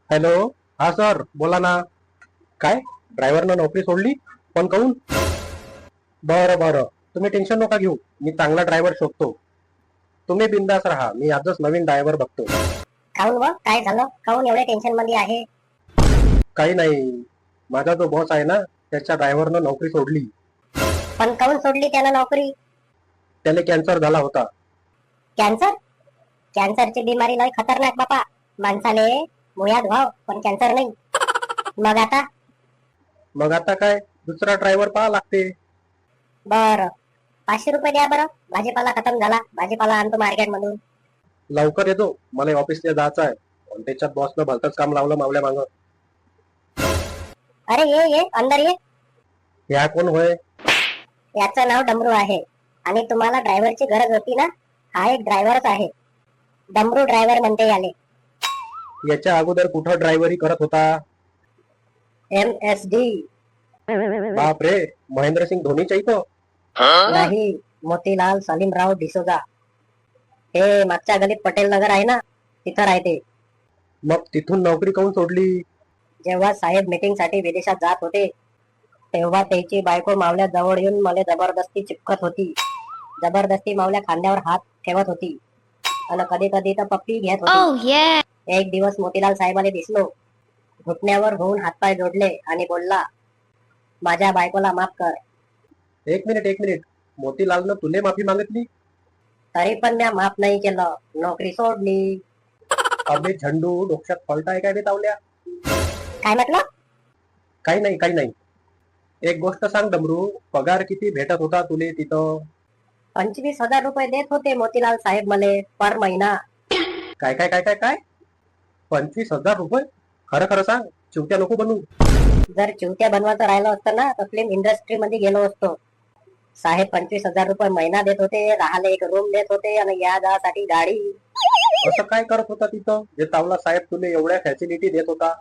Hello. हा sir, बोला ना. काय, ड्रायव्हरनं नोकरी सोडली? पण काहून? बरं बरं, तुम्ही टेन्शन नका घेऊ. मी चांगला ड्रायव्हर शोधतो. तुम्ही बिंदास राहा, मी आजच नवीन ड्रायव्हर बघतो. काऊन व काय झालं? काऊन एवढ्या टेन्शन मध्ये आहे? काही नाही, माझा जो बॉस आहे ना, त्याच्या ड्रायव्हरनं नोकरी सोडली. पण काऊन सोडली त्यानं नोकरी? त्याला कॅन्सर झाला होता. कॅन्सर? कॅन्सरची बिमारी लय खतरनाक बापा. माणसाले मुळ्यात व्हाव पण कॅन्सर नाही. मग आता? मग आता काय, दुसरा ड्रायव्हर पाहा लागते. बर, 500 रुपये द्या बरं. भाजीपाला खतम झाला, भाजीपाला आणतो मार्केट मधून. लवकर येतो, मला ऑफिसला जायचं आहे. पण त्याच्यात बॉसनं भलतंच काम लावलं मावल्या मागं. अरे ये ये अंदर ये. ह्या कोण होय? याचं नाव डमरू आहे. आणि तुम्हाला ड्रायव्हरची गरज होती ना? हा एक ड्रायव्हरच आहे. डमरू ड्रायव्हर म्हणते याले. याच्या अगोदर कुठं ड्रायव्हरी करत होता? MSD. बाप रे, महेंद्रसिंग धोनीच्या इथं? नाही, मोतीलाल सलीमराव डिसोजा. हे मागच्या गलीत पटेल नगर आहे ना, तिथं राहते. मग तिथून नोकरी काहून सोडली? जेव्हा साहेब मीटिंग साठी विदेशात जात होते, तेव्हा त्याची बायको मावल्या जवळ येऊन मला जबरदस्ती चिपकत होती. जबरदस्ती मावल्या खांद्यावर हात ठेवत होती आणि कधी कधी तर पप्पी घेत होती. एक दिवस मोतीलाल साहेबाला दिसलो. घुटण्यावर होऊन हातपाय जोडले आणि बोलला, माझ्या बायकोला माफ कर. एक मिनिट एक मिनिट, मोतीलालनं तुले माफी मागितली? तरी पण म्या माफ नाही केलं, नोकरी सोडली. अबे झंडू, डोक्यात फॉल्ट आहे काय बे तावल्या? काय म्हटलं? काही नाही काही नाही. एक गोष्ट सांग डमरू, पगार किती भेटत होता तुले तिथं? 25,000 रुपये देत होते मोतीलाल साहेब मले पर महिना. काय काय काय काय काय 25,000 रुपये? खरं खरं सांग, चिवट्या नको बनू. जर चिवत्या बनवायचं राहिलं असतं ना, तर फिल्म इंडस्ट्री मध्ये गेलो असतो. साहेब 25,000 रुपये महिना देत होते, राहायला एक रूम देत होते आणि या जासाठी गाडी. असं काय करत होता तिथं, जे तावला साहेब तुले एवढ्या फॅसिलिटी देत होता?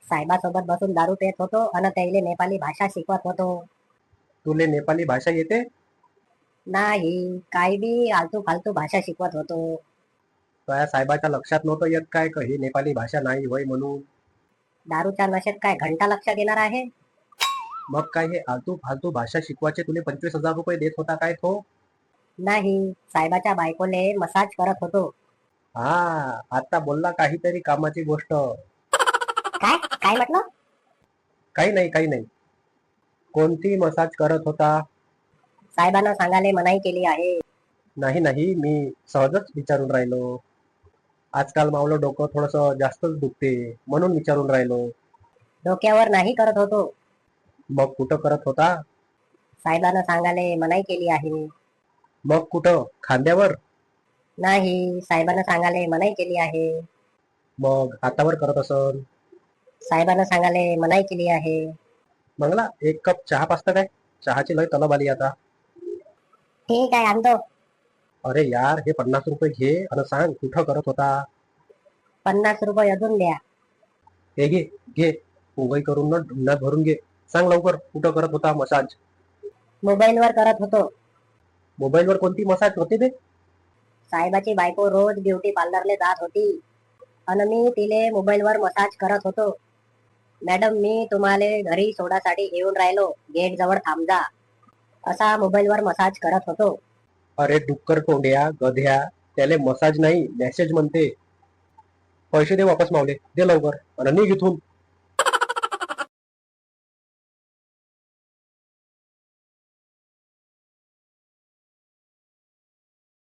साहेबासोबत बसून दारू पित होतो आणि त्याला नेपाली भाषा शिकवत होतो. तुले नेपाली भाषा येते? नाही, काही बी आलतू फालतू भाषा शिकवत होतो. त्या साहेबाच्या लक्षात नव्हतं येत काय का ही नेपाली भाषा नाही होय म्हणून? दारूच्या नशेत काय घंटा लक्षात येणार आहे? मग काय हे आलतू फालतू भाषा शिकवायचे तुले 25,000 रुपये देत होता काय तो? नाही, साहेबाच्या बायकोले मसाज करत होतो. हा, आता बोलला काहीतरी कामाची गोष्ट. काय काय म्हटलं? काही नाही काही नाही. कोणती मसाज करत होता? साहेबांना सांगायला मनाई केली आहे. नाही नाही, मी सहजच विचारून राहिलो. आजकाल मावलं डोकं थोडस जास्तच दुखते म्हणून विचारून राहिलो. डोक्यावर नाही करत होतो. मग कुठं करत होता? साहेबांना सांगायला मनाई केली आहे. मग कुठं, खांद्यावर? नाही, साहेबांना सांगायला मनाई केली आहे. मग हातावर करत असन? साहेबांना सांगायला मनाई केली आहे. मंगला, एक कप चहा पाचतं काय? चहाची लय तलब आली आता. ठीक आहे, आणतो. अरे यार, हे 50 रुपये घे आणि सांग कुठं करत होता? 50 रुपये अजून द्या. हे घे घे, उगाई करून ना ढुंढात भरून घे. सांग लवकर, कुठं करत होता मसाज? मोबाईलवर करत होतो. मोबाईलवर कोणती मसाज होते ते? साहेबाची बायको रोज ब्युटी पार्लरले जात होती आणि मी तिले मोबाईलवर मसाज करत होतो. मॅडम, मी तुम्हाला घरी सोडासाठी येऊन राहिलो, गेट जवळ थांबजा, असा मोबाईलवर मसाज करत होतो. अरे डुक्कर तोंड्या गध्या, त्याले मसाज नाही मेसेज म्हणते. पैसे दे वापस मावले, दे लवकर आणि निघ इथून.